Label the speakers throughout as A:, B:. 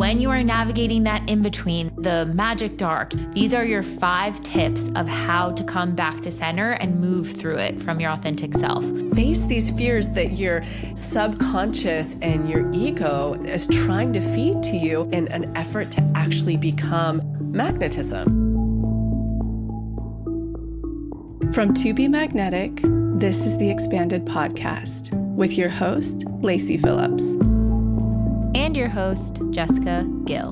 A: when you are navigating that in-between, the magic dark, these are your 5 tips of how to come back to center and move through it from your authentic self.
B: Face these fears that your subconscious and your ego is trying to feed to you in an effort to actually become magnetism. From To Be Magnetic, this is the Expanded Podcast with your host, Lacy Phillips.
A: And your host, Jessica Gill.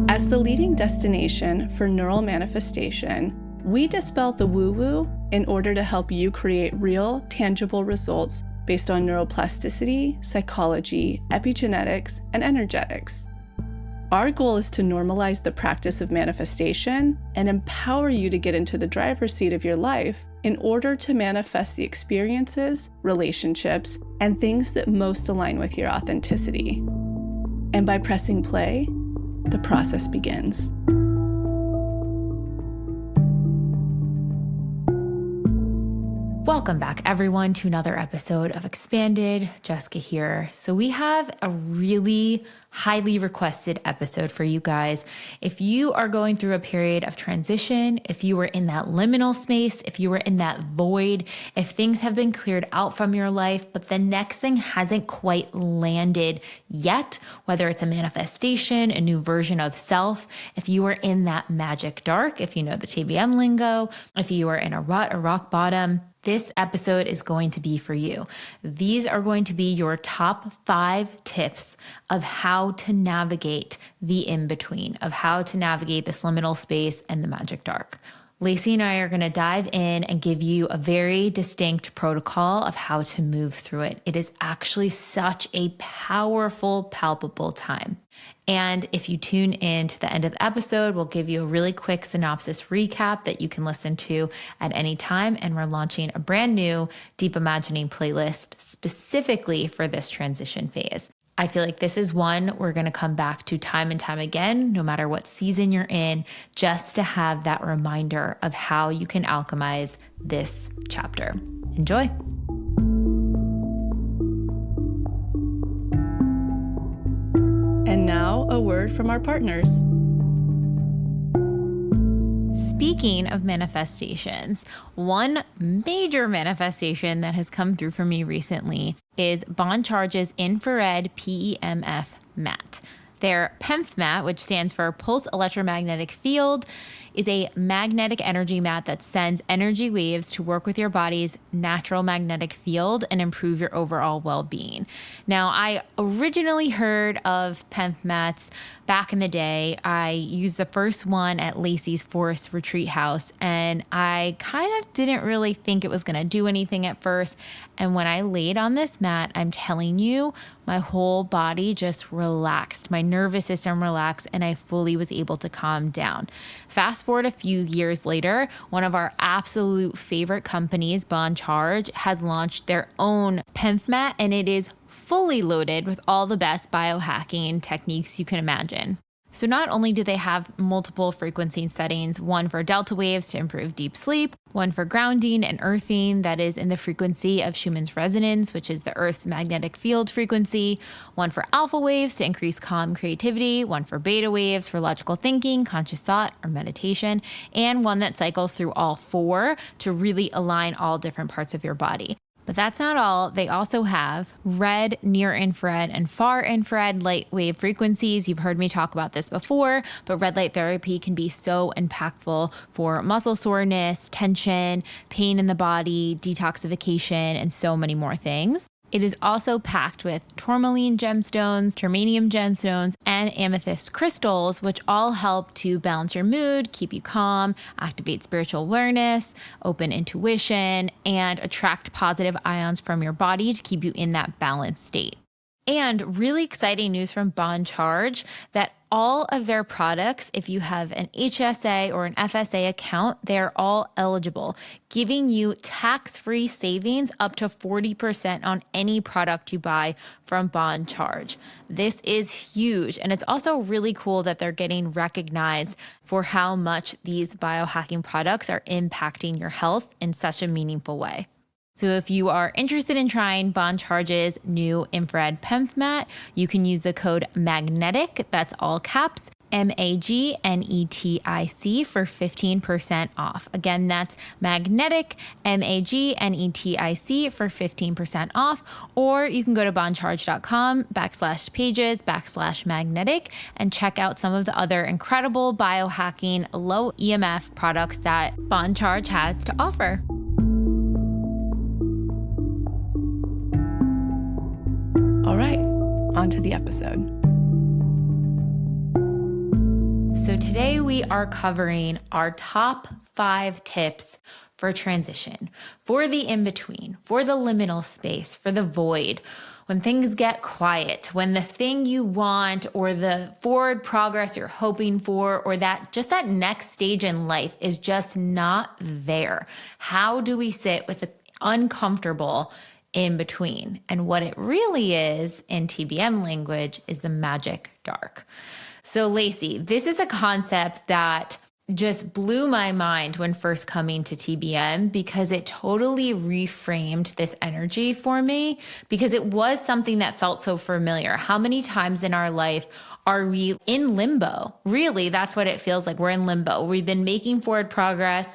B: As the leading destination for neural manifestation, we dispel the woo-woo in order to help you create real, tangible results based on neuroplasticity, psychology, epigenetics, and energetics. Our goal is to normalize the practice of manifestation and empower you to get into the driver's seat of your life in order to manifest the experiences, relationships, and things that most align with your authenticity. And by pressing play, the process begins.
A: Welcome back, everyone, to another episode of Expanded. Jessica here. So we have a really highly requested episode for you guys. If you are going through a period of transition, if you were in that liminal space, if you were in that void, if things have been cleared out from your life, but the next thing hasn't quite landed yet, whether it's a manifestation, a new version of self, if you are in that magic dark, if you know the TBM lingo, if you are in a rut or rock bottom, this episode is going to be for you. These are going to be your top 5 tips of how to navigate the in-between, of how to navigate this liminal space and the magic dark. Lacy and I are going to dive in and give you a very distinct protocol of how to move through it. It is actually such a powerful, palpable time. And if you tune in to the end of the episode, we'll give you a really quick synopsis recap that you can listen to at any time. And we're launching a brand new Deep Imagining playlist specifically for this transition phase. I feel like this is one we're going to come back to time and time again, no matter what season you're in, just to have that reminder of how you can alchemize this chapter. Enjoy.
B: And now a word from our partners.
A: Speaking of manifestations, one major manifestation that has come through for me recently is Bond Charge's infrared PEMF mat. Their PEMF mat, which stands for Pulse Electromagnetic Field, is a magnetic energy mat that sends energy waves to work with your body's natural magnetic field and improve your overall well-being. Now, I originally heard of PEMF mats back in the day. I used the first one at Lacy's Forest Retreat House, and I kind of didn't really think it was going to do anything at first. And when I laid on this mat, I'm telling you, my whole body just relaxed. My nervous system relaxed, and I fully was able to calm down. Fast forward a few years later, one of our absolute favorite companies, Bond Charge, has launched their own PEMF mat, and it is fully loaded with all the best biohacking techniques you can imagine. So not only do they have multiple frequency settings, one for delta waves to improve deep sleep, one for grounding and earthing that is in the frequency of Schumann's resonance, which is the Earth's magnetic field frequency, one for alpha waves to increase calm creativity, one for beta waves for logical thinking, conscious thought, or meditation, and one that cycles through all 4 to really align all different parts of your body. But that's not all. They also have red, near infrared, and far infrared light wave frequencies. You've heard me talk about this before, but red light therapy can be so impactful for muscle soreness, tension, pain in the body, detoxification, and so many more things. It is also packed with tourmaline gemstones, germanium gemstones, and amethyst crystals, which all help to balance your mood, keep you calm, activate spiritual awareness, open intuition, and attract positive ions from your body to keep you in that balanced state. And really exciting news from Bond Charge that all of their products, if you have an HSA or an FSA account, they're all eligible, giving you tax-free savings up to 40% on any product you buy from Bond Charge. This is huge. And it's also really cool that they're getting recognized for how much these biohacking products are impacting your health in such a meaningful way. So if you are interested in trying Bond Charge's new infrared PEMF mat, you can use the code MAGNETIC, that's all caps, MAGNETIC for 15% off. Again, that's magnetic, MAGNETIC for 15% off. Or you can go to bondcharge.com/pages/magnetic and check out some of the other incredible biohacking low EMF products that Bond Charge has to offer.
B: All right, on to the episode.
A: So today we are covering our top 5 tips for transition, for the in-between, for the liminal space, for the void, when things get quiet, when the thing you want or the forward progress you're hoping for, or that next stage in life is just not there. How do we sit with the uncomfortable in between? And what it really is, in TBM language, is the magic dark. So Lacy, this is a concept that just blew my mind when first coming to TBM, because it totally reframed this energy for me, because it was something that felt so familiar. How many times in our life are we in limbo? Really, that's what it feels like. We're in limbo. We've been making forward progress,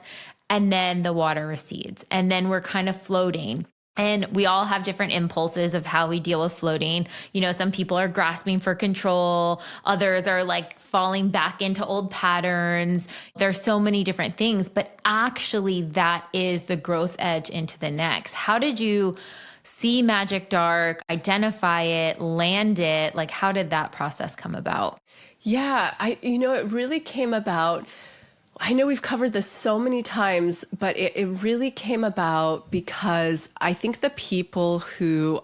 A: and then the water recedes, and then we're kind of floating. And we all have different impulses of how we deal with floating. You know, some people are grasping for control. Others are like falling back into old patterns. There's so many different things, but actually that is the growth edge into the next. How did you see magic dark, identify it, land it? Like, how did that process come about?
B: Yeah, it really came about. I know we've covered this so many times, but it really came about because I think the people who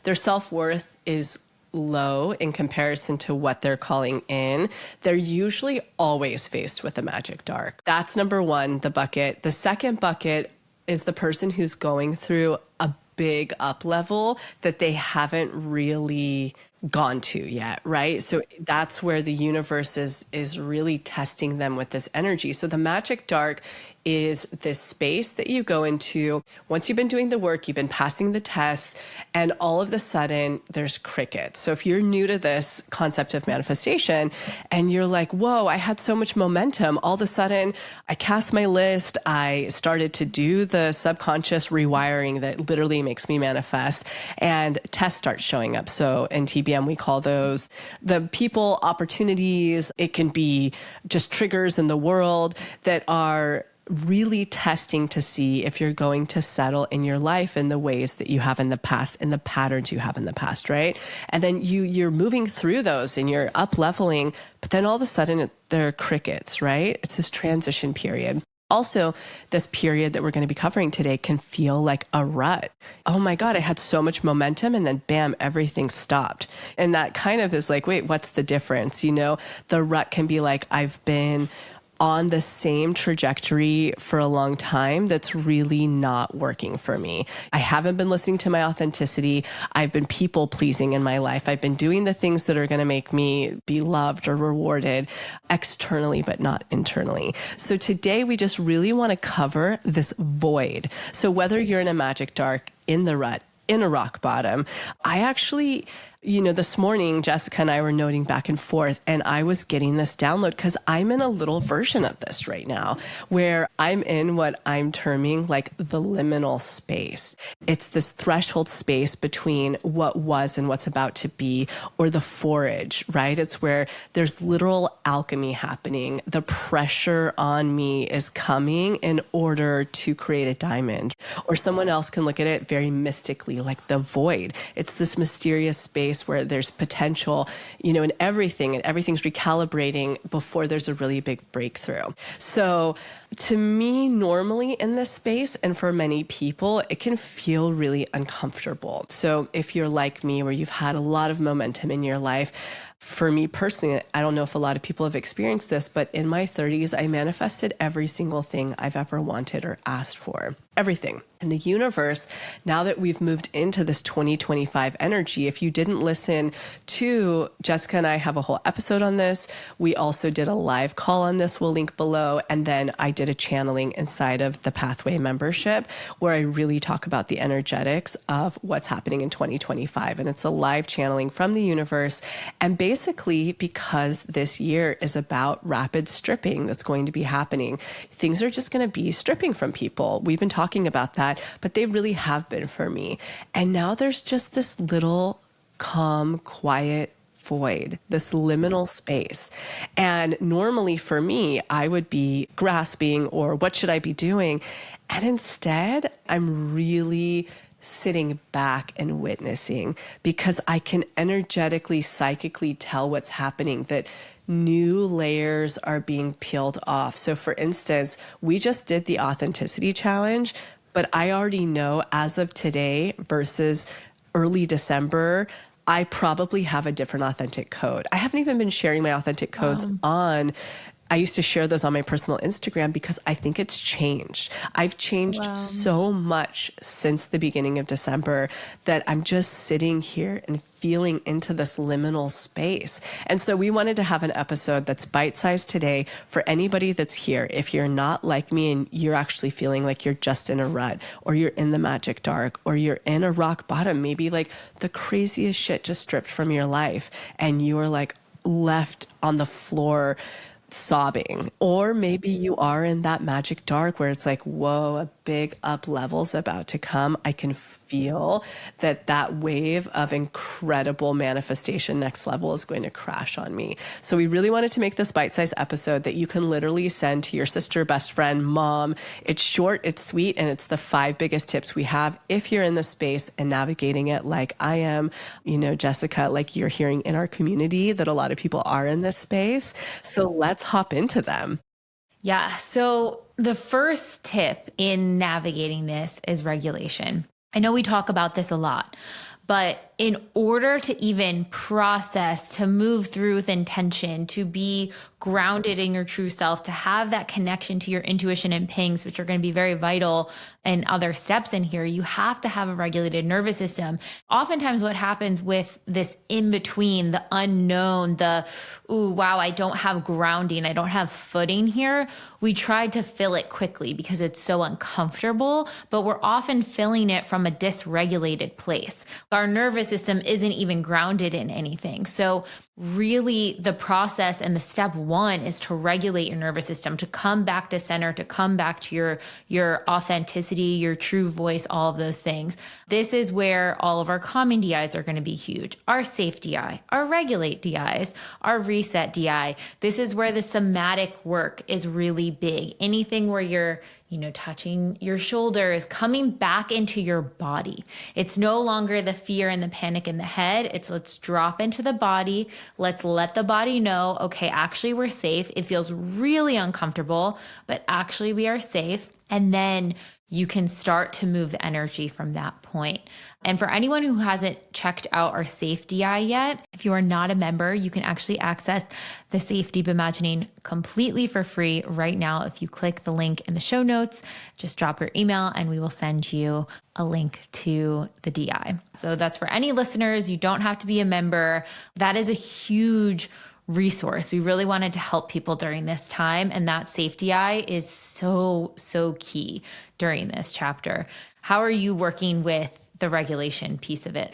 B: their self-worth is low in comparison to what they're calling in, they're usually always faced with a magic dark. That's number one, the bucket. The second bucket is the person who's going through a big up level that they haven't really gone to yet, right? So that's where the universe is really testing them with this energy. So the magic dark is this space that you go into once you've been doing the work, you've been passing the tests, and all of a sudden there's crickets. So if you're new to this concept of manifestation and you're like, whoa, I had so much momentum, all of a sudden I cast my list, I started to do the subconscious rewiring that literally makes me manifest, and tests start showing up. So in TBM, we call those the people, opportunities. It can be just triggers in the world that are really testing to see if you're going to settle in your life in the ways that you have in the past, in the patterns you have in the past, right? And then you're moving through those and you're up leveling, but then all of a sudden there are crickets, right? It's this transition period. Also, this period that we're going to be covering today can feel like a rut. Oh my God, I had so much momentum and then bam, everything stopped. And that kind of is like, wait, what's the difference? You know, the rut can be like, I've been on the same trajectory for a long time that's really not working for me. I haven't been listening to my authenticity. I've been people pleasing in my life. I've been doing the things that are going to make me be loved or rewarded externally, but not internally. So today we just really want to cover this void. So whether you're in a magic dark, in the rut, in a rock bottom, I actually, this morning, Jessica and I were noting back and forth, and I was getting this download because I'm in a little version of this right now where I'm in what I'm terming like the liminal space. It's this threshold space between what was and what's about to be, or the forage, right? It's where there's literal alchemy happening. The pressure on me is coming in order to create a diamond. Or someone else can look at it very mystically, like the void. It's this mysterious space where there's potential, in everything, and everything's recalibrating before there's a really big breakthrough. So to me, normally in this space, and for many people, it can feel really uncomfortable. So if you're like me, where you've had a lot of momentum in your life,
C: For me personally, I don't know if a lot of people have experienced this, but in my 30s, I manifested every single thing I've ever wanted or asked for. Everything. And the universe, now that we've moved into this 2025 energy, if you didn't listen to Jessica and I have a whole episode on this. We also did a live call on this. We'll link below. And then I did a channeling inside of the Pathway membership where I really talk about the energetics of what's happening in 2025. And it's a live channeling from the universe. And basically, because this year is about rapid stripping that's going to be happening, things are just going to be stripping from people. We've been talking about that, but they really have been for me. And now there's just this little calm, quiet void, this liminal space. And normally for me, I would be grasping or what should I be doing? And instead, I'm really sitting back and witnessing because I can energetically, psychically tell what's happening, that new layers are being peeled off. So for instance, we just did the authenticity challenge, but I already know as of today versus early December, I probably have a different authentic code. I haven't even been sharing my authentic codes on. I used to share those on my personal Instagram because I think it's changed. I've changed so much since the beginning of December that I'm just sitting here and feeling into this liminal space. And so we wanted to have an episode that's bite-sized today for anybody that's here. If you're not like me and you're actually feeling like you're just in a rut or you're in the magic dark or you're in a rock bottom, maybe like the craziest shit just stripped from your life and you are like left on the floor sobbing. Or maybe you are in that magic dark where it's like, whoa, a big up level's about to come. I can feel that wave of incredible manifestation next level is going to crash on me. So we really wanted to make this bite-sized episode that you can literally send to your sister, best friend, mom. It's short, it's sweet, and it's the 5 biggest tips we have if you're in the space and navigating it like I am, Jessica, like you're hearing in our community that a lot of people are in this space. So let's hop into them.
A: Yeah. So the first tip in navigating this is regulation. I know we talk about this a lot, but in order to even process, to move through with intention, to be grounded in your true self, to have that connection to your intuition and pings, which are going to be very vital in other steps in here, you have to have a regulated nervous system. Oftentimes what happens with this in between, the unknown, ooh, wow, I don't have grounding, I don't have footing here. We try to fill it quickly because it's so uncomfortable, but we're often filling it from a dysregulated place. Our nervous system isn't even grounded in anything. So really the process and the step 1 is to regulate your nervous system, to come back to center, to come back to your authenticity, your true voice, all of those things. This is where all of our calming DIs are going to be huge. Our safe DI, our regulate DIs, our reset DI. This is where the somatic work is really big. Anything where you're touching your shoulders, coming back into your body. It's no longer the fear and the panic in the head. It's let's drop into the body. Let's let the body know, okay, actually we're safe. It feels really uncomfortable, but actually we are safe. And then you can start to move the energy from that point. And for anyone who hasn't checked out our Safe DI yet, if you are not a member, you can actually access the Safe Deep Imagining completely for free right now. If you click the link in the show notes, just drop your email and we will send you a link to the DI. So that's for any listeners. You don't have to be a member. That is a huge resource. We really wanted to help people during this time, and that safety eye is so key during this chapter. How are you working with the regulation piece of it?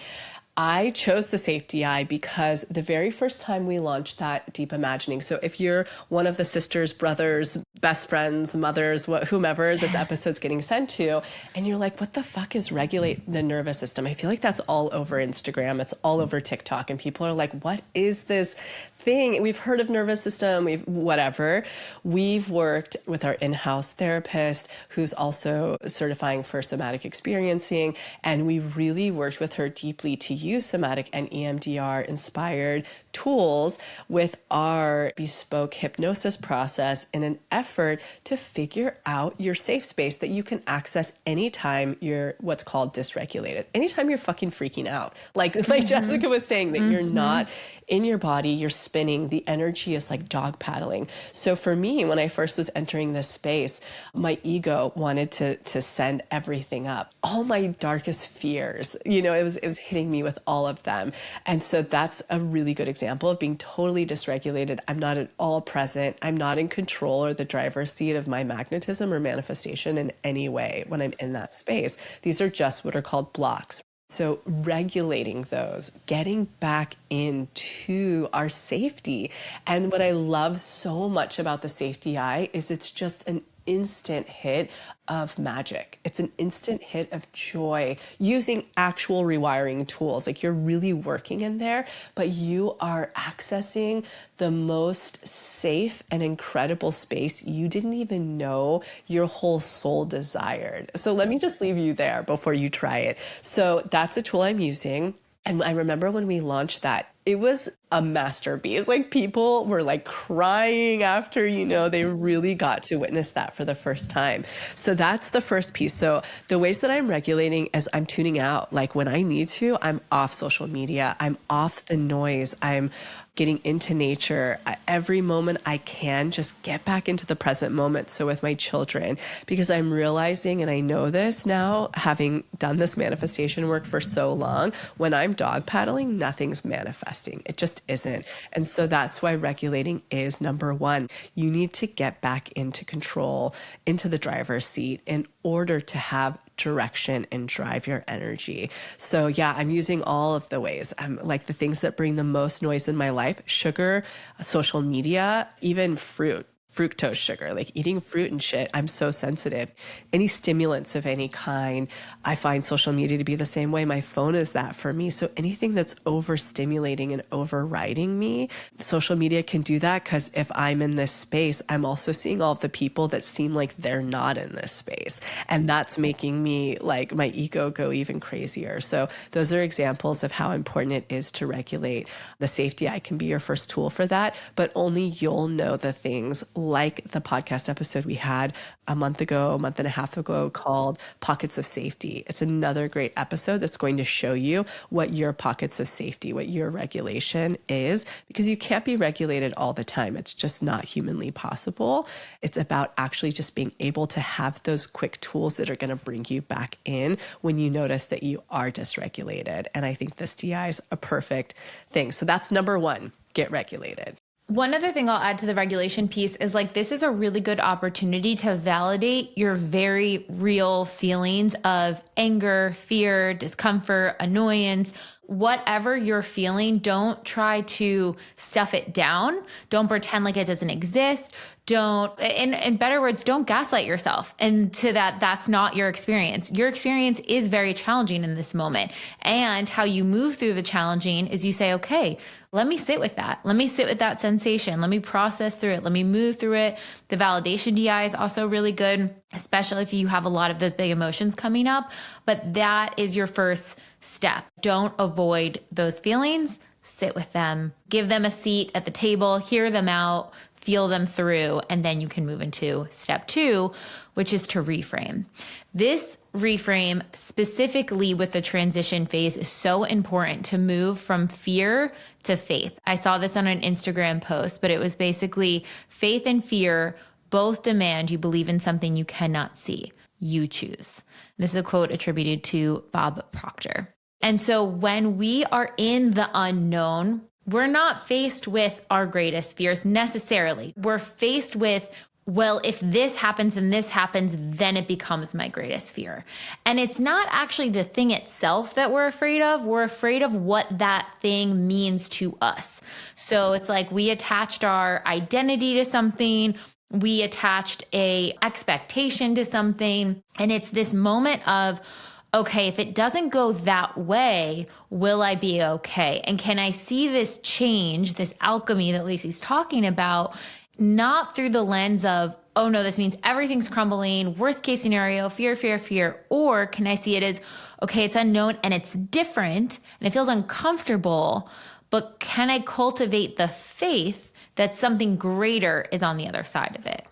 C: I chose the safety eye because the very first time we launched that deep imagining. So if you're one of the sisters, brothers, best friends, mothers, whomever this episode's getting sent to, and you're like, what the fuck is regulate the nervous system? I feel like that's all over Instagram. It's all over TikTok. And people are like, what is this thing? We've heard of nervous system. We've worked with our in-house therapist, who's also certifying for somatic experiencing. And we really worked with her deeply to use somatic and EMDR inspired tools with our bespoke hypnosis process in an effort effort to figure out your safe space that you can access anytime you're what's called dysregulated, anytime you're fucking freaking out. Like Jessica was saying, that you're not in your body, you're spinning, the energy is like dog paddling. So for me, when I first was entering this space, my ego wanted to send everything up. All my darkest fears, it was hitting me with all of them. And so that's a really good example of being totally dysregulated. I'm not at all present. I'm not in control or the driver's seat of my magnetism or manifestation in any way when I'm in that space. These are just what are called blocks. So regulating those, getting back into our safety. And what I love so much about the safety eye is it's just an instant hit of magic. It's an instant hit of joy using actual rewiring tools. Like you're really working in there, but you are accessing the most safe and incredible space you didn't even know your whole soul desired. So let me just leave you there before you try it. So that's a tool I'm using. And I remember when we launched that, it was a masterpiece. Like people were like crying after, they really got to witness that for the first time. So that's the first piece. So the ways that I'm regulating is I'm tuning out. Like when I need to, I'm off social media. I'm off the noise. I'm getting into nature. Every moment I can, just get back into the present moment. So with my children, because I'm realizing, and I know this now, having done this manifestation work for so long, when I'm dog paddling, nothing's manifesting. It just isn't. And so that's why regulating is number one. You need to get back into control, into the driver's seat in order to have direction and drive your energy. So yeah, I'm using all of the ways. I'm like the things that bring the most noise in my life: sugar, social media, even fructose sugar, like eating fruit and shit. I'm so sensitive. Any stimulants of any kind, I find social media to be the same way. My phone is that for me. So anything that's overstimulating and overriding me, social media can do that, because if I'm in this space, I'm also seeing all of the people that seem like they're not in this space. And that's making me like my ego go even crazier. So those are examples of how important it is to regulate. The safety eye can be your first tool for that, but only you'll know the things like the podcast episode we had a month and a half ago called Pockets of Safety. It's another great episode that's going to show you what your pockets of safety, what your regulation is, because you can't be regulated all the time. It's just not humanly possible. It's about actually just being able to have those quick tools that are going to bring you back in when you notice that you are dysregulated. And I think this DI is a perfect thing. So that's number one, get regulated.
A: One other thing I'll add to the regulation piece is like, this is a really good opportunity to validate your very real feelings of anger, fear, discomfort, annoyance. Whatever you're feeling, don't try to stuff it down. Don't pretend like it doesn't exist. In better words, don't gaslight yourself into that's not your experience. Your experience is very challenging in this moment. And how you move through the challenging is you say, okay, let me sit with that. Let me sit with that sensation. Let me process through it. Let me move through it. The validation DI is also really good, especially if you have a lot of those big emotions coming up. But that is your first step. Don't avoid those feelings. Sit with them. Give them a seat at the table. Hear them out. Feel them through. And then you can move into step two, which is to reframe. This reframe, specifically with the transition phase, is so important to move from fear to faith. I saw this on an Instagram post, but it was basically faith and fear both demand you believe in something you cannot see. You choose. This is a quote attributed to Bob Proctor. And so when we are in the unknown, we're not faced with our greatest fears necessarily. We're faced with, well, if this happens and this happens, then it becomes my greatest fear. And it's not actually the thing itself that we're afraid of. We're afraid of what that thing means to us. So it's like we attached our identity to something. We attached a expectation to something. And it's this moment of, okay, if it doesn't go that way, will I be okay? And can I see this change, this alchemy that Lacy's talking about, not through the lens of, oh no, this means everything's crumbling, worst case scenario, fear, fear, fear. Or can I see it as, okay, it's unknown and it's different and it feels uncomfortable, but can I cultivate the faith that something greater is on the other side of it?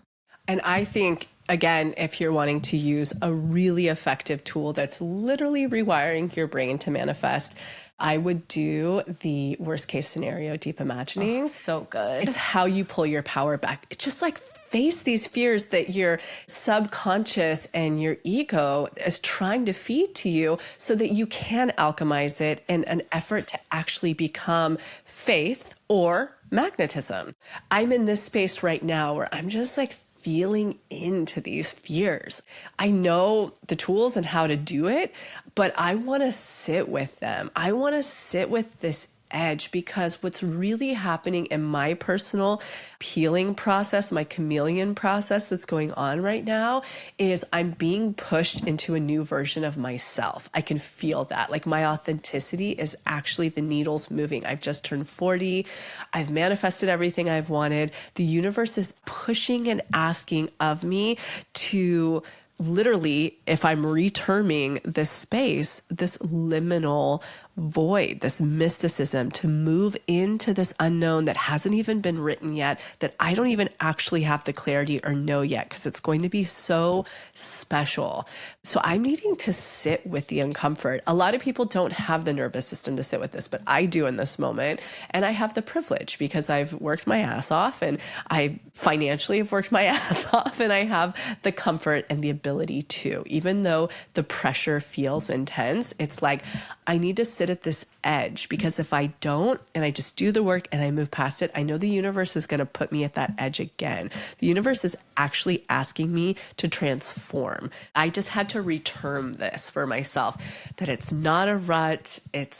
C: And I think, again, if you're wanting to use a really effective tool that's literally rewiring your brain to manifest, I would do the worst case scenario deep imagining.
A: Oh, so good.
C: It's how you pull your power back. It's just like face these fears that your subconscious and your ego is trying to feed to you so that you can alchemize it in an effort to actually become faith or magnetism. I'm in this space right now where I'm just like feeling into these fears. I know the tools and how to do it, but I want to sit with them. I want to sit with this edge, because what's really happening in my personal healing process, my chameleon process that's going on right now, is I'm being pushed into a new version of myself. I can feel that. Like my authenticity is actually the needles moving. I've just turned 40. I've manifested everything I've wanted. The universe is pushing and asking of me to literally, if I'm reterming this space, this liminal void, this mysticism, to move into this unknown that hasn't even been written yet, that I don't even actually have the clarity or know yet, because it's going to be so special. So I'm needing to sit with the uncomfort. A lot of people don't have the nervous system to sit with this, but I do in this moment. And I have the privilege because I've worked my ass off, and I financially have worked my ass off, and I have the comfort and the ability to, even though the pressure feels intense, it's like, I need to sit at this edge, because if I don't, and I just do the work and I move past it, I know the universe is going to put me at that edge again. The universe is actually asking me to transform. I just had to reterm this for myself, that it's not a rut. It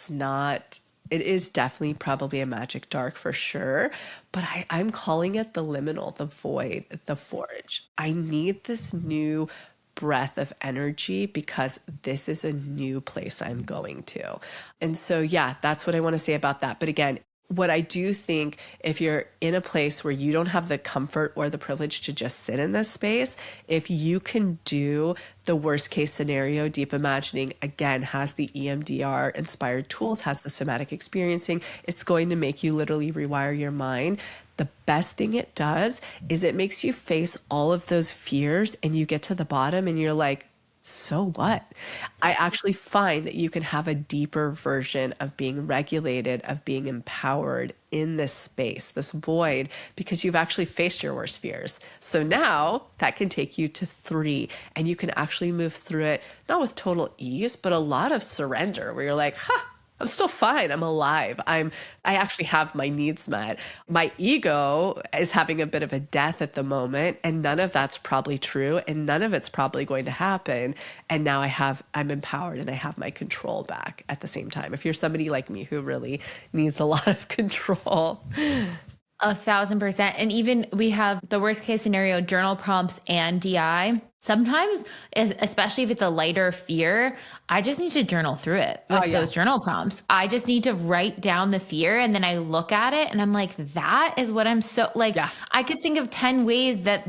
C: is definitely probably a magic dark for sure, but I'm calling it the liminal, the void, the forge. I need this new breath of energy, because this is a new place I'm going to. And so, yeah, that's what I want to say about that. But again, what I do think, if you're in a place where you don't have the comfort or the privilege to just sit in this space, if you can do the worst case scenario, deep imagining, again, has the EMDR inspired tools, has the somatic experiencing, it's going to make you literally rewire your mind. The best thing it does is it makes you face all of those fears, and you get to the bottom and you're like, so what? I actually find that you can have a deeper version of being regulated, of being empowered in this space, this void, because you've actually faced your worst fears. So now that can take you to 3, and you can actually move through it, not with total ease, but a lot of surrender, where you're like, I'm still fine. I'm alive. I actually have my needs met. My ego is having a bit of a death at the moment, and none of that's probably true, and none of it's probably going to happen. And now I'm empowered, and I have my control back at the same time. If you're somebody like me who really needs a lot of control.
A: 1,000%. And even we have the worst case scenario journal prompts and DI. Sometimes, especially if it's a lighter fear, I just need to journal through it with those journal prompts. I just need to write down the fear, and then I look at it and I'm like, that is what I'm so like, I could think of 10 ways that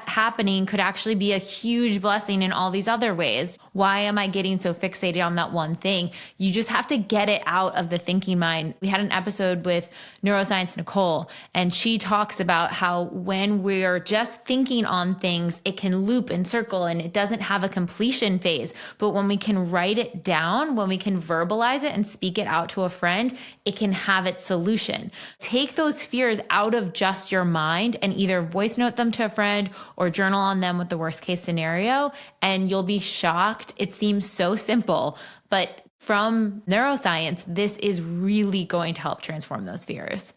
A: happening could actually be a huge blessing in all these other ways. Why am I getting so fixated on that one thing? You just have to get it out of the thinking mind. We had an episode with neuroscience Nicole, and she talks about how when we're just thinking on things, it can loop and circle, and it doesn't have a completion phase. But when we can write it down, when we can verbalize it and speak it out to a friend, it can have its solution. Take those fears out of just your mind and either voice note them to a friend or journal on them with the worst case scenario, and you'll be shocked. It seems so simple, but from neuroscience, this is really going to help transform those fears.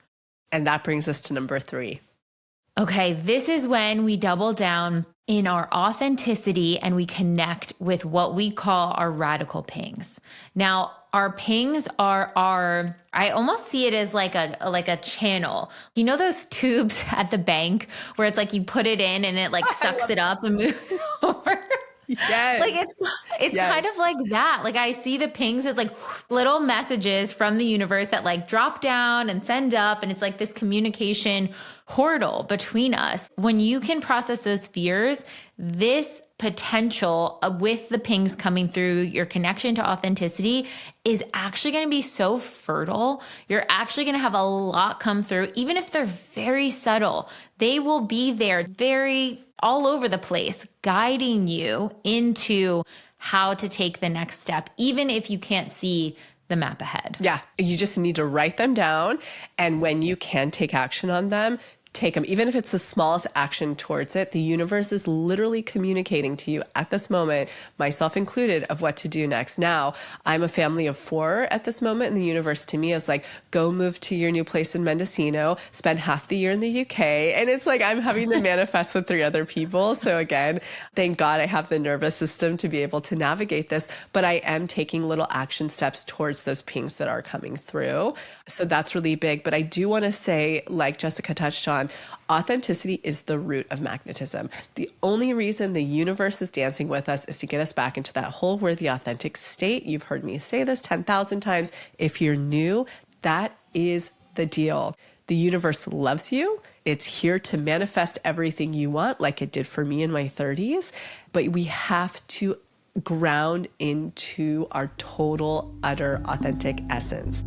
C: And that brings us to number 3.
A: Okay, this is when we double down in our authenticity and we connect with what we call our radical pings. Now, our pings are I almost see it as like a channel. You know those tubes at the bank where it's like you put it in and it like sucks it up and moves over?
C: Yes.
A: Like it's kind of like that. Like I see the pings as like little messages from the universe that like drop down and send up. And it's like this communication portal between us. When you can process those fears, this potential with the pings coming through, your connection to authenticity is actually going to be so fertile. You're actually going to have a lot come through, even if they're very subtle. They will be there very all over the place, guiding you into how to take the next step, even if you can't see the map ahead.
C: Yeah, you just need to write them down. And when you can take action on them, take them. Even if it's the smallest action towards it, the universe is literally communicating to you at this moment, myself included, of what to do next. Now, I'm a family of 4 at this moment, and the universe to me is like, go move to your new place in Mendocino, spend half the year in the UK. And it's like I'm having to manifest with 3 other people. So again, thank God I have the nervous system to be able to navigate this, but I am taking little action steps towards those pings that are coming through. So that's really big. But I do want to say, like Jessica touched on, authenticity is the root of magnetism. The only reason the universe is dancing with us is to get us back into that whole worthy, authentic state. You've heard me say this 10,000 times. If you're new, that is the deal. The universe loves you. It's here to manifest everything you want, like it did for me in my 30s. But we have to ground into our total, utter, authentic essence.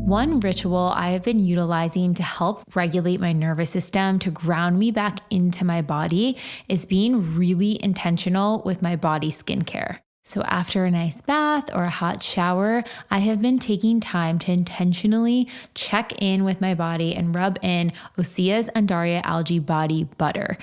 A: One ritual I have been utilizing to help regulate my nervous system, to ground me back into my body, is being really intentional with my body skincare. So after a nice bath or a hot shower, I have been taking time to intentionally check in with my body and rub in Osea's Undaria Algae Body Butter.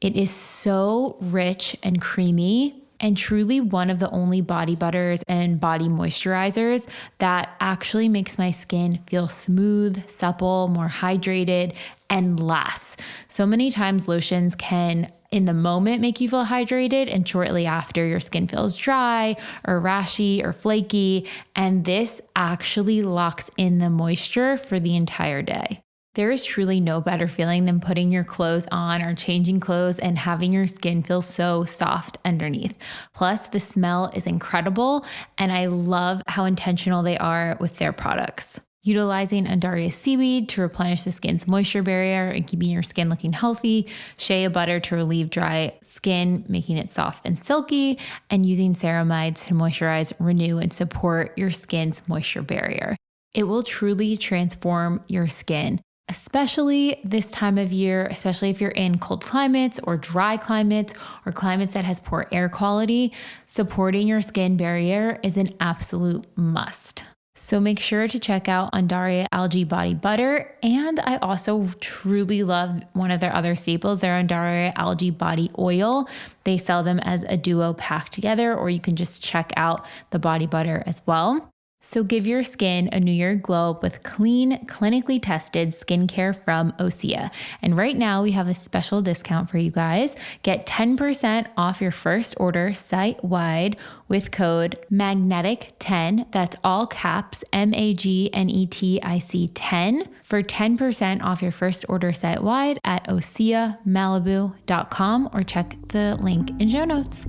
A: It is so rich and creamy, and truly one of the only body butters and body moisturizers that actually makes my skin feel smooth, supple, more hydrated, and last. So many times lotions can, in the moment, make you feel hydrated, and shortly after your skin feels dry or rashy or flaky. And this actually locks in the moisture for the entire day. There is truly no better feeling than putting your clothes on or changing clothes and having your skin feel so soft underneath. Plus, the smell is incredible, and I love how intentional they are with their products. Utilizing Undaria seaweed to replenish the skin's moisture barrier and keeping your skin looking healthy, shea butter to relieve dry skin, making it soft and silky, and using ceramides to moisturize, renew, and support your skin's moisture barrier. It will truly transform your skin, especially this time of year, especially if you're in cold climates or dry climates or climates that has poor air quality. Supporting your skin barrier is an absolute must. So make sure to check out Undaria Algae Body Butter. And I also truly love one of their other staples, their Undaria Algae Body Oil. They sell them as a duo pack together, or you can just check out the body butter as well. So give your skin a New Year glow up with clean, clinically tested skincare from Osea. And right now we have a special discount for you guys. Get 10% off your first order site-wide with code MAGNETIC10. That's all caps, MAGNETIC 10 for 10% off your first order site-wide at oseamalibu.com, or check the link in show notes.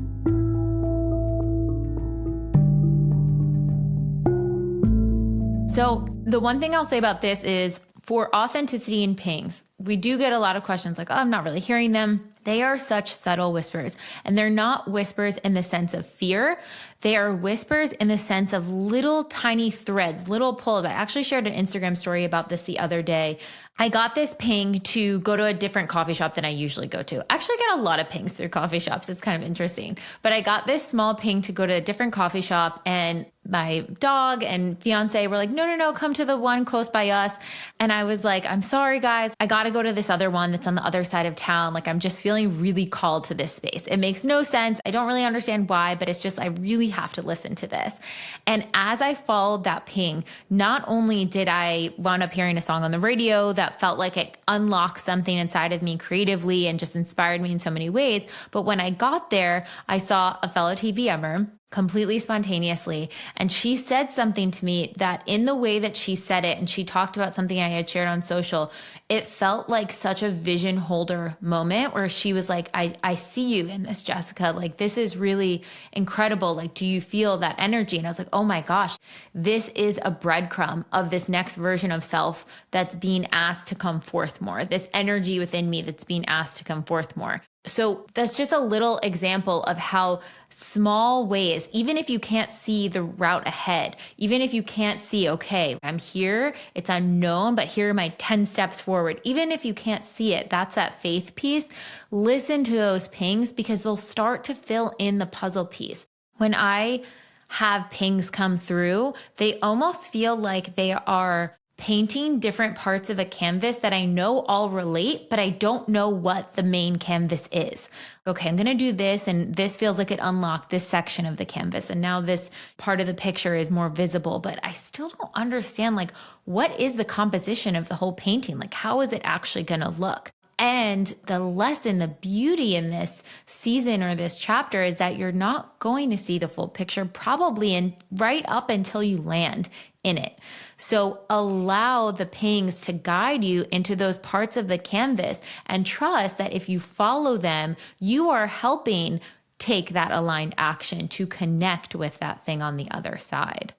A: So the one thing I'll say about this is, for authenticity and pings, we do get a lot of questions like, oh, I'm not really hearing them. They are such subtle whispers, and they're not whispers in the sense of fear. They are whispers in the sense of little tiny threads, little pulls. I actually shared an Instagram story about this the other day. I got this ping to go to a different coffee shop than I usually go to. Actually, I get a lot of pings through coffee shops. It's kind of interesting. But I got this small ping to go to a different coffee shop, and my dog and fiance were like, no, come to the one close by us. And I was like, I'm sorry, guys. I got to go to this other one that's on the other side of town. Like, I'm just feeling really called to this space. It makes no sense. I don't really understand why, but it's just, I really have to listen to this. And as I followed that ping, not only did I wound up hearing a song on the radio that felt like it unlocked something inside of me creatively and just inspired me in so many ways, but when I got there, I saw a fellow TVMer completely spontaneously. And she said something to me that, in the way that she said it, and she talked about something I had shared on social, it felt like such a vision holder moment where she was like, I see you in this, Jessica. Like, this is really incredible. Like, do you feel that energy? And I was like, oh my gosh, this is a breadcrumb of this next version of self that's being asked to come forth more, this energy within me that's being asked to come forth more. So that's just a little example of how small ways, even if you can't see the route ahead, even if you can't see, okay, I'm here, it's unknown, but here are my 10 steps forward. Even if you can't see it, that's that faith piece. Listen to those pings because they'll start to fill in the puzzle piece. When I have pings come through, they almost feel like they are painting different parts of a canvas that I know all relate, but I don't know what the main canvas is. Okay, I'm going to do this, and this feels like it unlocked this section of the canvas. And now this part of the picture is more visible, but I still don't understand, like, what is the composition of the whole painting? Like, how is it actually going to look? And the lesson, the beauty in this season or this chapter is that you're not going to see the full picture probably right up until you land in it. So allow the pings to guide you into those parts of the canvas and trust that if you follow them, you are helping take that aligned action to connect with that thing on the other side.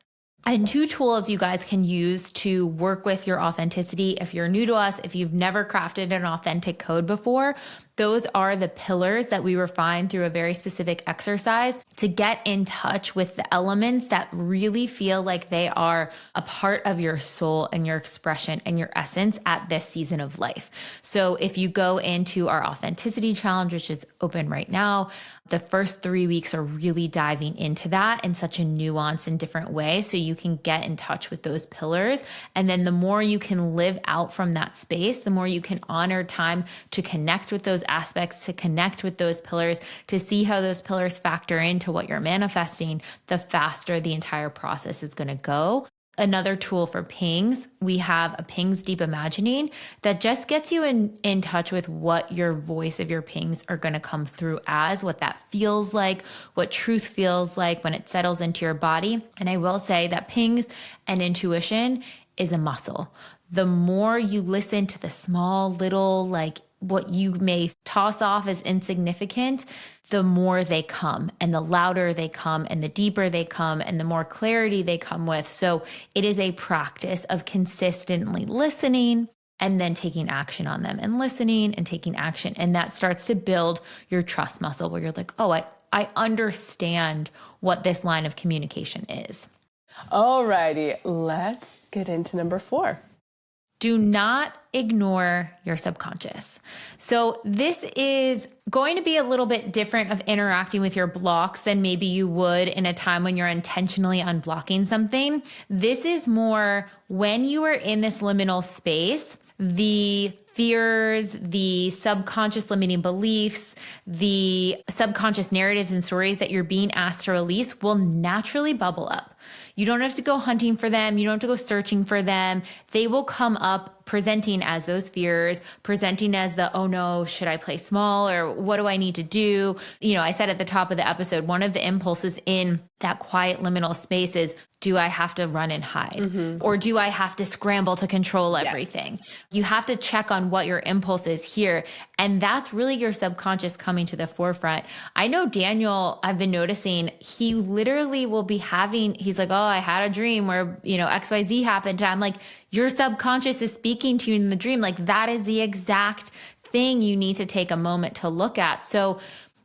A: And 2 tools you guys can use to work with your authenticity. If you're new to us, if you've never crafted an authentic code before, those are the pillars that we refine through a very specific exercise to get in touch with the elements that really feel like they are a part of your soul and your expression and your essence at this season of life. So if you go into our authenticity challenge, which is open right now, the first 3 weeks are really diving into that in such a nuanced and different way so you can get in touch with those pillars. And then the more you can live out from that space, the more you can honor time to connect with those aspects, to connect with those pillars, to see how those pillars factor into what you're manifesting, the faster the entire process is going to go. Another tool for pings, we have a pings deep imagining that just gets you in touch with what your voice of your pings are going to come through as, what that feels like, what truth feels like when it settles into your body. And I will say that pings and intuition is a muscle. The more you listen to the small little, like what you may toss off as insignificant, the more they come and the louder they come and the deeper they come and the more clarity they come with. So it is a practice of consistently listening and then taking action on them and listening and taking action. And that starts to build your trust muscle where you're like, oh, I understand what this line of communication is.
C: Alrighty, let's get into number 4.
A: Do not ignore your subconscious. So this is going to be a little bit different of interacting with your blocks than maybe you would in a time when you're intentionally unblocking something. This is more when you are in this liminal space, the fears, the subconscious limiting beliefs, the subconscious narratives and stories that you're being asked to release will naturally bubble up. You don't have to go hunting for them. You don't have to go searching for them. They will come up presenting as those fears, presenting as the, oh no, should I play small or what do I need to do? You know, I said at the top of the episode, one of the impulses in that quiet liminal space is, do I have to run and hide? Mm-hmm. Or do I have to scramble to control everything? Yes. You have to check on what your impulse is here. And that's really your subconscious coming to the forefront. I know Daniel, I've been noticing, he literally will be he's like, oh, I had a dream where, XYZ happened. I'm like, your subconscious is speaking to you in the dream. Like that is the exact thing you need to take a moment to look at. So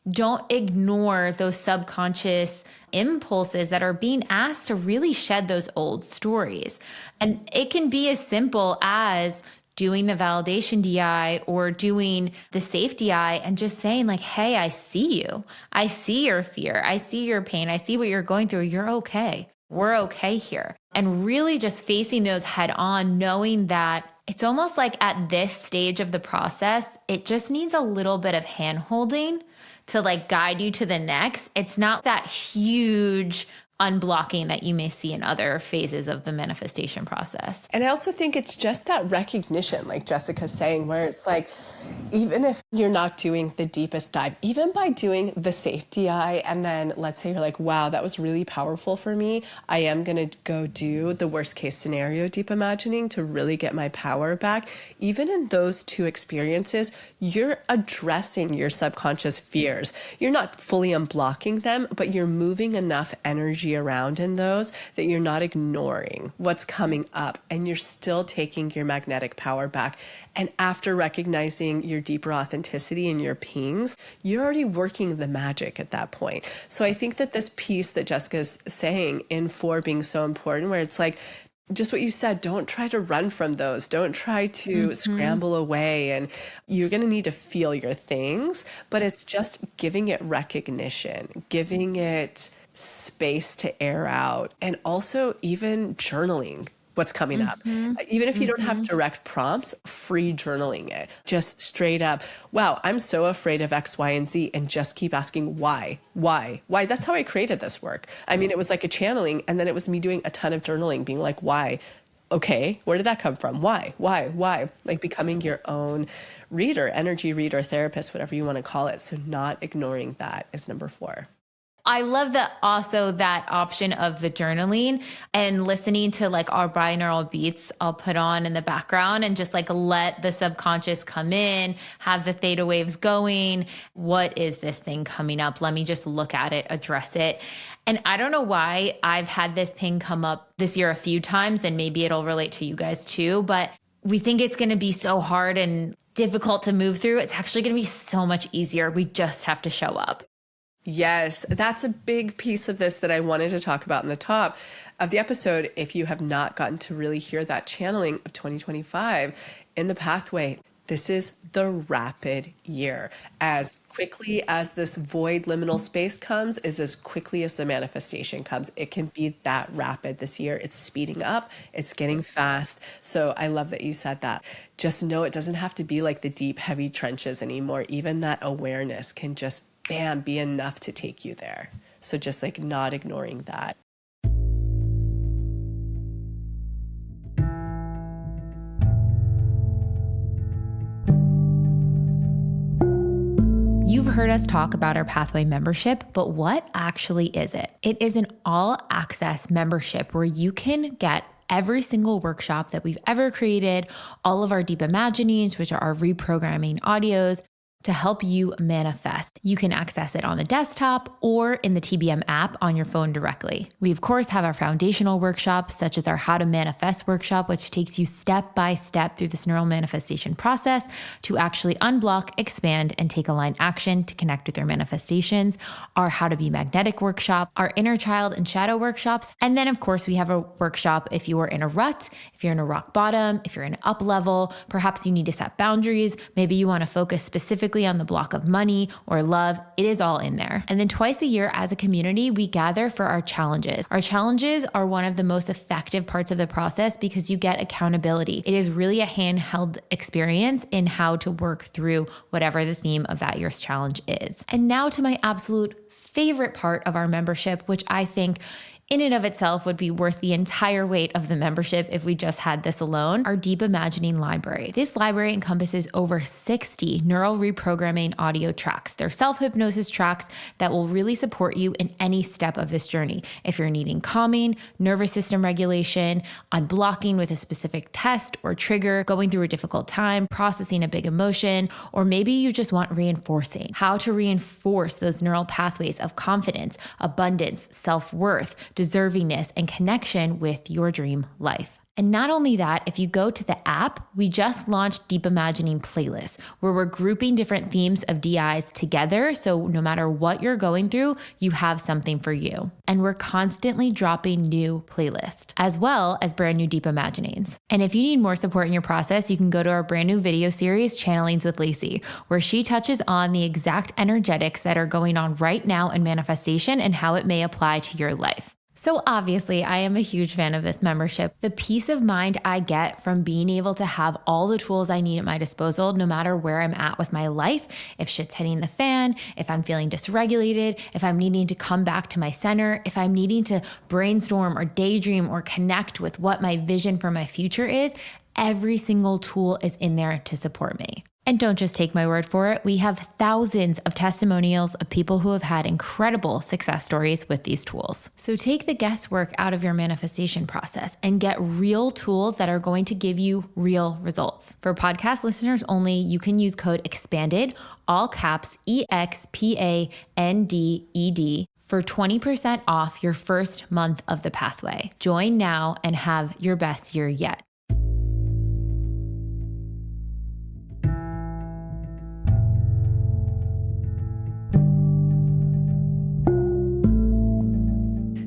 A: don't ignore those subconscious impulses that are being asked to really shed those old stories. And it can be as simple as doing the validation DI or doing the safe DI and just saying like, hey, I see you. I see your fear. I see your pain. I see what you're going through. You're okay. We're okay here. And really just facing those head on, knowing that it's almost like at this stage of the process, it just needs a little bit of hand holding to like guide you to the next. It's not that huge unblocking that you may see in other phases of the manifestation process.
C: And I also think it's just that recognition, like Jessica's saying, where it's like, even if you're not doing the deepest dive, even by doing the safety eye, and then let's say you're like, wow, that was really powerful for me. I am going to go do the worst case scenario deep imagining to really get my power back. Even in those 2 experiences, you're addressing your subconscious fears. You're not fully unblocking them, but you're moving enough energy energy around in those, that you're not ignoring what's coming up and you're still taking your magnetic power back. And after recognizing your deeper authenticity and your pings, you're already working the magic at that point. So I think that this piece that Jessica's saying in 4 being so important, where it's like, just what you said, don't try to run from those. Don't try to scramble away. And you're going to need to feel your things, but it's just giving it recognition, giving it space to air out, and also even journaling what's coming up. Even if you don't have direct prompts, free journaling it. Just straight up, wow, I'm so afraid of X, Y, and Z, and just keep asking why. That's how I created this work. I mean, it was like a channeling, and then it was me doing a ton of journaling, being like, why? Okay, where did that come from? Why? Like becoming your own reader, energy reader, therapist, whatever you want to call it. So not ignoring that is number 4.
A: I love that also that option of the journaling and listening to like our binaural beats I'll put on in the background and just like let the subconscious come in, have the theta waves going. What is this thing coming up? Let me just look at it, address it. And I don't know why I've had this ping come up this year a few times, and maybe it'll relate to you guys too, but we think it's going to be so hard and difficult to move through. It's actually going to be so much easier. We just have to show up.
C: Yes, that's a big piece of this that I wanted to talk about in the top of the episode. If you have not gotten to really hear that channeling of 2025 in the pathway, this is the rapid year. As quickly as this void liminal space comes is as quickly as the manifestation comes. It can be that rapid this year. It's speeding up. It's getting fast. So I love that you said that. Just know it doesn't have to be like the deep, heavy trenches anymore. Even that awareness can just bam, be enough to take you there. So just like not ignoring that.
A: You've heard us talk about our Pathway membership, but what actually is it? It is an all-access membership where you can get every single workshop that we've ever created, all of our deep imaginings, which are our reprogramming audios, to help you manifest. You can access it on the desktop or in the TBM app on your phone directly. We, of course, have our foundational workshops, such as our How to Manifest workshop, which takes you step by step through this neural manifestation process to actually unblock, expand, and take aligned action to connect with your manifestations. Our How to Be Magnetic workshop, our Inner Child and Shadow workshops. And then, of course, we have a workshop if you are in a rut, if you're in a rock bottom, if you're in up level, perhaps you need to set boundaries. Maybe you want to focus specifically on the block of money or love. It is all in there. And then twice a year as a community, we gather for our challenges. Our challenges are one of the most effective parts of the process because you get accountability. It is really a handheld experience in how to work through whatever the theme of that year's challenge is. And now to my absolute favorite part of our membership, which I think in and of itself would be worth the entire weight of the membership if we just had this alone, our Deep Imagining library. This library encompasses over 60 neural reprogramming audio tracks. They're self-hypnosis tracks that will really support you in any step of this journey. If you're needing calming, nervous system regulation, unblocking with a specific test or trigger, going through a difficult time, processing a big emotion, or maybe you just want reinforcing, how to reinforce those neural pathways of confidence, abundance, self-worth, deservingness, and connection with your dream life. And not only that, if you go to the app, we just launched Deep Imagining playlists where we're grouping different themes of DIs together. So no matter what you're going through, you have something for you. And we're constantly dropping new playlists as well as brand new Deep Imaginings. And if you need more support in your process, you can go to our brand new video series, Channelings with Lacy, where she touches on the exact energetics that are going on right now in manifestation and how it may apply to your life. So obviously, I am a huge fan of this membership. The peace of mind I get from being able to have all the tools I need at my disposal, no matter where I'm at with my life, if shit's hitting the fan, if I'm feeling dysregulated, if I'm needing to come back to my center, if I'm needing to brainstorm or daydream or connect with what my vision for my future is, every single tool is in there to support me. And don't just take my word for it. We have thousands of testimonials of people who have had incredible success stories with these tools. So take the guesswork out of your manifestation process and get real tools that are going to give you real results. For podcast listeners only, you can use code EXPANDED, all caps EXPANDED, for 20% off your first month of the pathway. Join now and have your best year yet.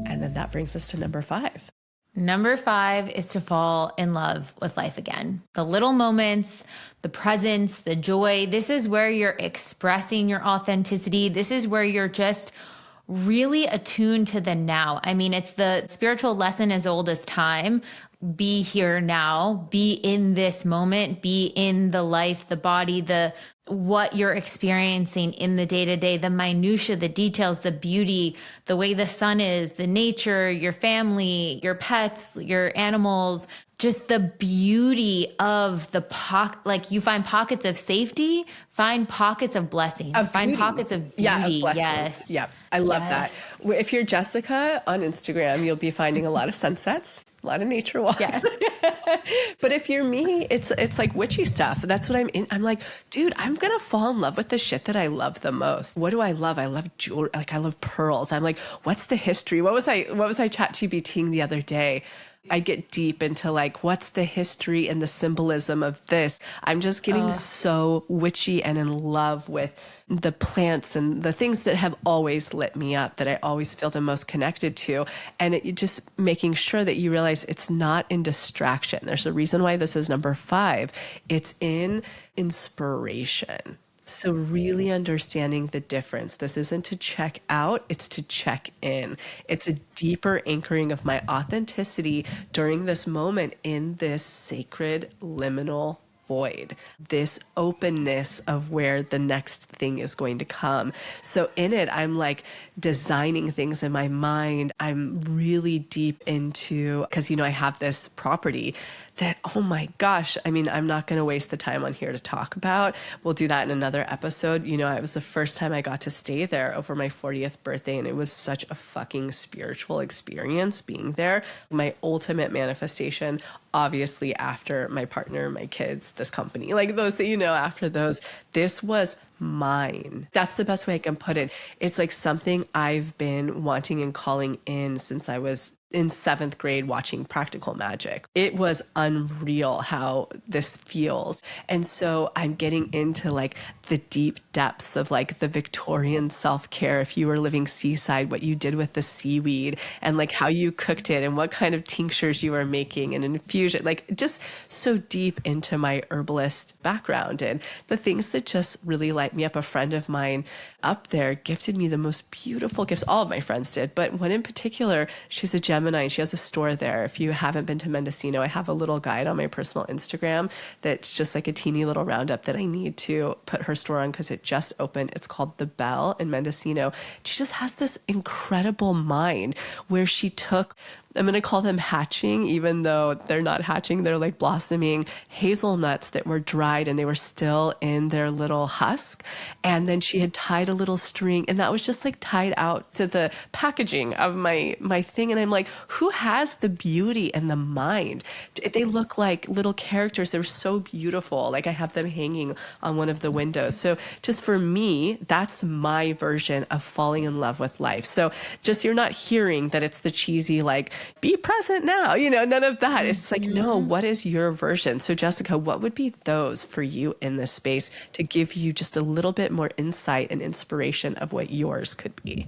C: And then that brings us to number 5.
A: Number 5 is to fall in love with life again. The little moments, the presence, the joy. This is where you're expressing your authenticity. This is where you're just really attuned to the now. I mean, it's the spiritual lesson as old as time. Be here now, be in this moment, be in the life, the body, what you're experiencing in the day-to-day, the minutia, the details, the beauty, the way the sun is, the nature, your family, your pets, your animals, just the beauty of like you find pockets of safety, find pockets of blessings, find pockets of beauty.
C: Yeah, of blessings.
A: Yes.
C: Yeah, I love that. If you're Jessica on Instagram, you'll be finding a lot of sunsets. A lot of nature walks. Yes. But if you're me, it's like witchy stuff. That's what I'm in. I'm like, dude, I'm going to fall in love with the shit that I love the most. What do I love? I love jewelry. Like I love pearls. I'm like, what's the history? What was I ChatGPTing the other day? I get deep into like, what's the history and the symbolism of this? I'm just getting so witchy and in love with the plants and the things that have always lit me up, that I always feel the most connected to. And it just making sure that you realize it's not in distraction. There's a reason why this is number 5. It's in inspiration. So really understanding the difference. This isn't to check out, it's to check in. It's a deeper anchoring of my authenticity during this moment in this sacred liminal void, this openness of where the next thing is going to come. So in it, I'm like designing things in my mind. I'm really deep into, because, I have this property that, oh my gosh, I mean, I'm not going to waste the time on here to talk about. We'll do that in another episode. It was the first time I got to stay there over my 40th birthday, and it was such a fucking spiritual experience being there. My ultimate manifestation, obviously after my partner, my kids, this company, like those that after those, this was mine. That's the best way I can put it. It's like something I've been wanting and calling in since I was in 7th grade watching Practical Magic. It was unreal how this feels. And so I'm getting into like the deep depths of like the Victorian self-care. If you were living seaside, what you did with the seaweed and like how you cooked it and what kind of tinctures you were making and infusion, like just so deep into my herbalist background and the things that just really light me up. A friend of mine up there gifted me the most beautiful gifts. All of my friends did, but one in particular, she's a Gemini and she has a store there. If you haven't been to Mendocino, I have a little guide on my personal Instagram that's just like a teeny little roundup that I need to put her store on because it just opened. It's called The Bell in Mendocino. She just has this incredible mind where she took, I'm going to call them hatching, even though they're not hatching, they're like blossoming hazelnuts that were dried and they were still in their little husk. And then she had tied a little string and that was just like tied out to the packaging of my thing. And I'm like, who has the beauty and the mind? They look like little characters. They're so beautiful. Like I have them hanging on one of the windows. So just for me, that's my version of falling in love with life. So just, you're not hearing that it's the cheesy, like, be present now, none of that. It's like, no, what is your version? So Jessica, what would be those for you in this space to give you just a little bit more insight and inspiration of what yours could be?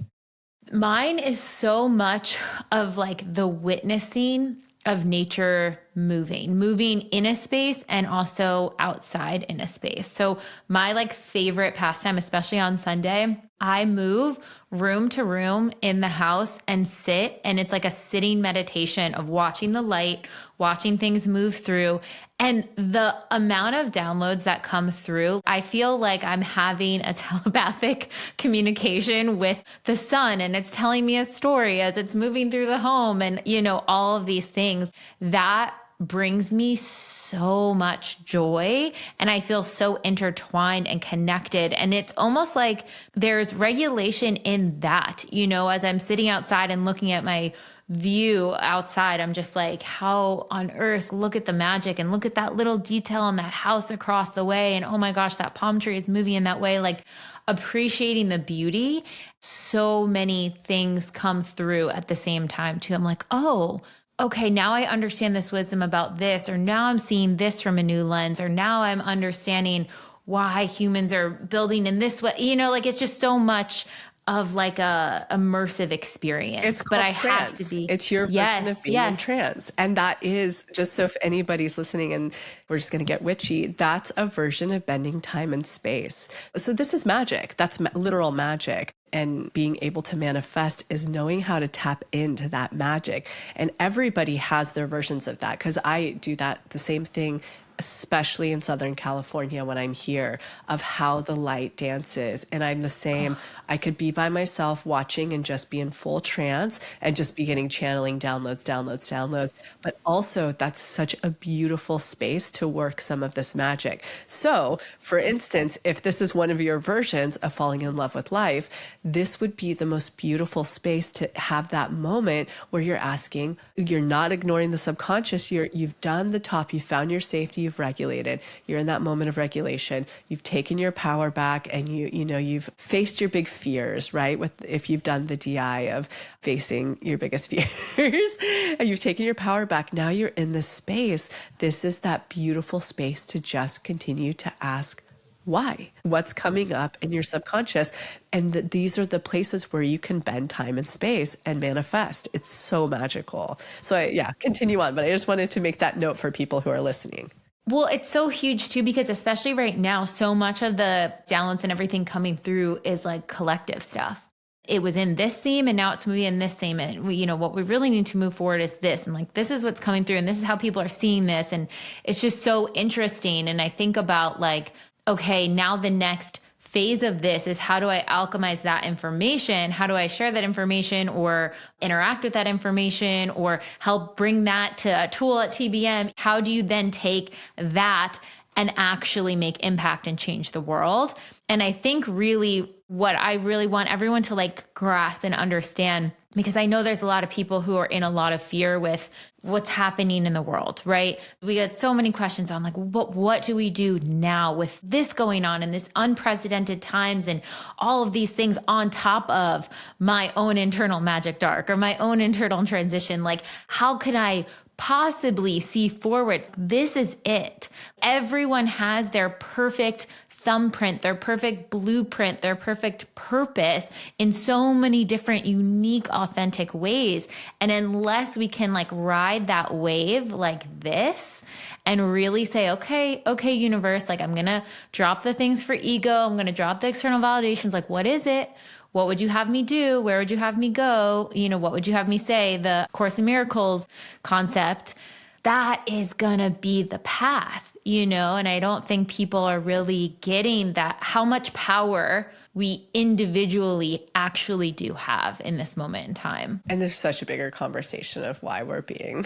A: Mine is so much of like the witnessing of nature moving in a space and also outside in a space. So my like favorite pastime, especially on Sunday, I move room to room in the house and sit. And it's like a sitting meditation of watching the light, watching things move through. And the amount of downloads that come through, I feel like I'm having a telepathic communication with the sun and it's telling me a story as it's moving through the home and, all of these things that brings me so much joy. And I feel so intertwined and connected. And it's almost like there's regulation in that, as I'm sitting outside and looking at my view outside, I'm just like, how on earth, look at the magic and look at that little detail in that house across the way. And oh my gosh, that palm tree is moving in that way. Like appreciating the beauty, so many things come through at the same time too. I'm like, oh, okay, now I understand this wisdom about this, or now I'm seeing this from a new lens, or now I'm understanding why humans are building in this way. Like it's just so much of like a immersive experience.
C: It's
A: but I
C: called
A: have to
C: trance.
A: be.
C: It's your version of being in trance. And that is, just so if anybody's listening and we're just going to get witchy, that's a version of bending time and space. So this is magic. That's literal magic. And being able to manifest is knowing how to tap into that magic. And everybody has their versions of that, because I do that, the same thing, especially in Southern California when I'm here, of how the light dances. And I'm the same. I could be by myself watching and just be in full trance and just be getting channeling downloads. But also that's such a beautiful space to work some of this magic. So for instance, if this is one of your versions of falling in love with life, this would be the most beautiful space to have that moment where you're asking, you're not ignoring the subconscious, you've done the top, you found your safety, you've regulated, you're in that moment of regulation, you've taken your power back, and you've faced your big fears, right? If you've done the DI of facing your biggest fears and you've taken your power back, now you're in this space. This is that beautiful space to just continue to ask why, what's coming up in your subconscious. And these are the places where you can bend time and space and manifest. It's so magical. So continue on. But I just wanted to make that note for people who are listening.
A: Well, it's so huge too, because especially right now, so much of the downloads and everything coming through is like collective stuff. It was in this theme and now it's moving in this theme. And what we really need to move forward is this. And like, this is what's coming through and this is how people are seeing this. And it's just so interesting. And I think about like, okay, now the next phase of this is, how do I alchemize that information? How do I share that information or interact with that information or help bring that to a tool at TBM? How do you then take that and actually make impact and change the world? And I think really what I really want everyone to like grasp and understand, because I know there's a lot of people who are in a lot of fear with what's happening in the world, right? We get so many questions on like, what do we do now with this going on in this unprecedented times and all of these things on top of my own internal magic dark or my own internal transition? Like, how can I possibly see forward? This is it. Everyone has their perfect thumbprint, their perfect blueprint, their perfect purpose in so many different, unique, authentic ways. And unless we can like ride that wave like this and really say, okay, universe, like I'm going to drop the things for ego. I'm going to drop the external validations. Like, what is it? What would you have me do? Where would you have me go? What would you have me say? The Course in Miracles concept, that is going to be the path. And I don't think people are really getting that, how much power we individually actually do have in this moment in time.
C: And there's such a bigger conversation of why we're being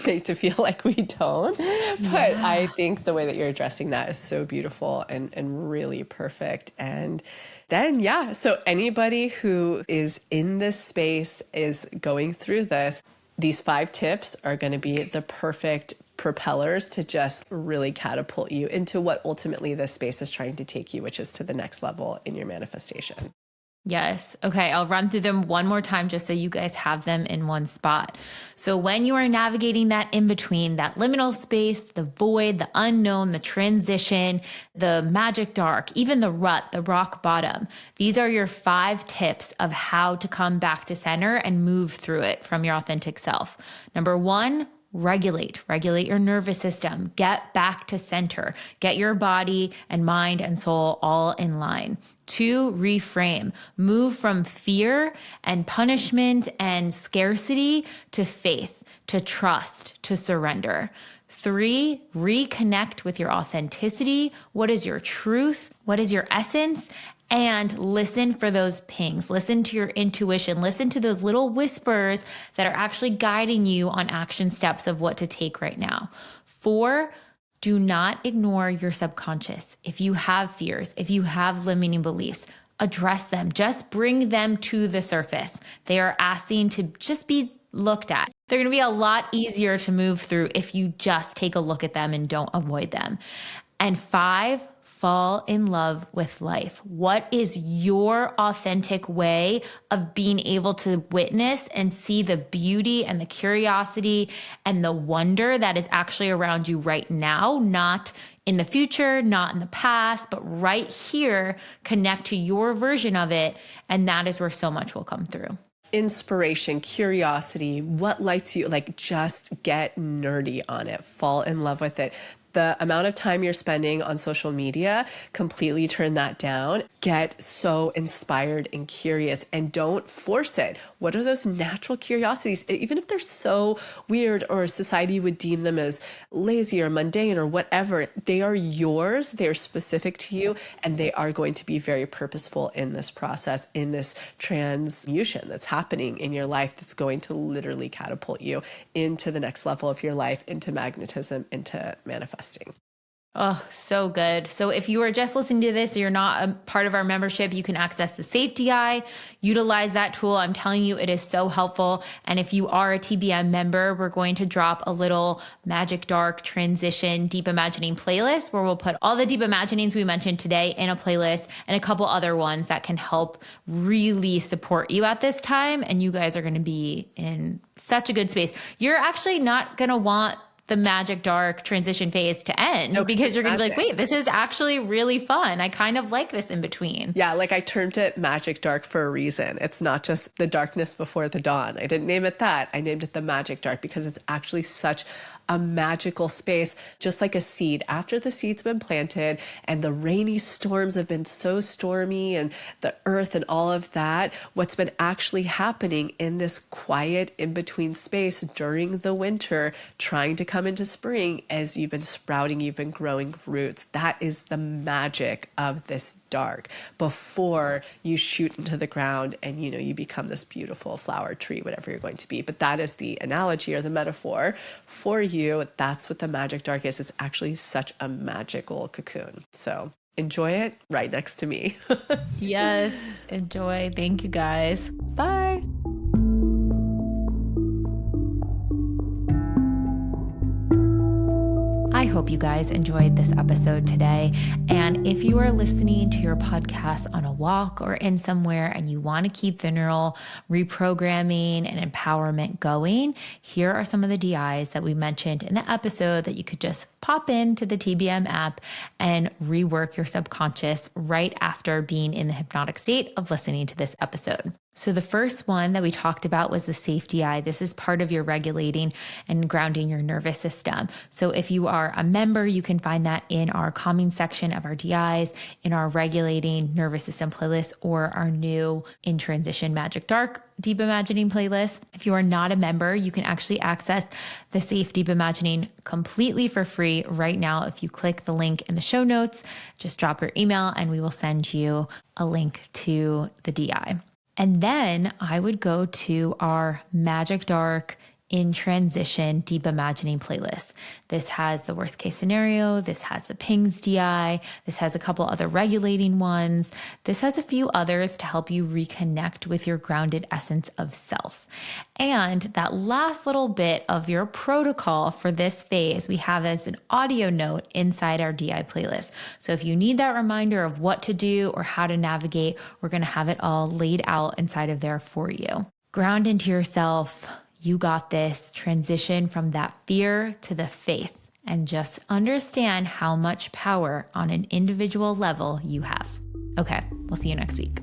C: made to feel like we don't. But I think the way that you're addressing that is so beautiful and really perfect. And then, so anybody who is in this space, is going through this, these 5 tips are going to be the perfect propellers to just really catapult you into what ultimately this space is trying to take you, which is to the next level in your manifestation.
A: Yes. Okay. I'll run through them one more time just so you guys have them in one spot. So when you are navigating that in between, that liminal space, the void, the unknown, the transition, the magic dark, even the rut, the rock bottom, these are your 5 tips of how to come back to center and move through it from your authentic self. Number 1, regulate your nervous system, get back to center, get your body and mind and soul all in line. 2, reframe, move from fear and punishment and scarcity to faith, to trust, to surrender. 3, reconnect with your authenticity. What is your truth? What is your essence? And listen for those pings. Listen to your intuition. Listen to those little whispers that are actually guiding you on action steps of what to take right now. 4, do not ignore your subconscious. If you have fears, if you have limiting beliefs, address them. Just bring them to the surface. They are asking to just be looked at. They're going to be a lot easier to move through if you just take a look at them and don't avoid them. And 5, fall in love with life. What is your authentic way of being able to witness and see the beauty and the curiosity and the wonder that is actually around you right now, not in the future, not in the past, but right here, connect to your version of it. And that is where so much will come through.
C: Inspiration, curiosity, what lights you, like just get nerdy on it, fall in love with it. The amount of time you're spending on social media, completely turn that down. Get so inspired and curious and don't force it. What are those natural curiosities? Even if they're so weird or society would deem them as lazy or mundane or whatever, they are yours, they're specific to you, and they are going to be very purposeful in this process, in this transmutation that's happening in your life that's going to literally catapult you into the next level of your life, into magnetism, into manifesting.
A: Oh, so good. So if you are just listening to this, or you're not a part of our membership, you can access the safety eye, utilize that tool. I'm telling you, it is so helpful. And if you are a TBM member, we're going to drop a little Magic Dark Transition Deep Imagining playlist where we'll put all the deep imaginings we mentioned today in a playlist and a couple other ones that can help really support you at this time. And you guys are going to be in such a good space. You're actually not going to want the Magic Dark transition phase to end because you're going to be like, wait, this is actually really fun. I kind of like this in between.
C: Yeah, like I termed it Magic Dark for a reason. It's not just the darkness before the dawn. I didn't name it that. I named it the Magic Dark because it's actually such a magical space, just like a seed. After the seed's been planted and the rainy storms have been so stormy and the earth and all of that, what's been actually happening in this quiet in-between space during the winter, trying to come into spring as you've been sprouting, you've been growing roots. That is the magic of this dark before you shoot into the ground and, you become this beautiful flower tree, whatever you're going to be. But that is the analogy or the metaphor for you. That's what the Magic Dark is. It's actually such a magical cocoon. So enjoy it right next to me.
A: Yes, enjoy. Thank you guys.
C: Bye.
A: I hope you guys enjoyed this episode today. And if you are listening to your podcast on a walk or in somewhere and you want to keep the neural reprogramming and empowerment going, here are some of the DIs that we mentioned in the episode that you could just pop into the TBM app and rework your subconscious right after being in the hypnotic state of listening to this episode. So the first one that we talked about was the safety eye. This is part of your regulating and grounding your nervous system. So if you are a member, you can find that in our calming section of our DIs, in our regulating nervous system playlist, or our new In Transition Magic Dark Deep Imagining playlist. If you are not a member, you can actually access the Safe Deep Imagining completely for free right now. If you click the link in the show notes, just drop your email and we will send you a link to the DI. And then I would go to our Magic Dark In Transition Deep Imagining playlist. This has the worst case scenario. This has the pings DI. This has a couple other regulating ones. This has a few others to help you reconnect with your grounded essence of self. And that last little bit of your protocol for this phase, we have as an audio note inside our DI playlist. So if you need that reminder of what to do or how to navigate, we're going to have it all laid out inside of there for you. Ground into yourself. You got this. Transition from that fear to the faith, and just understand how much power on an individual level you have. Okay, we'll see you next week.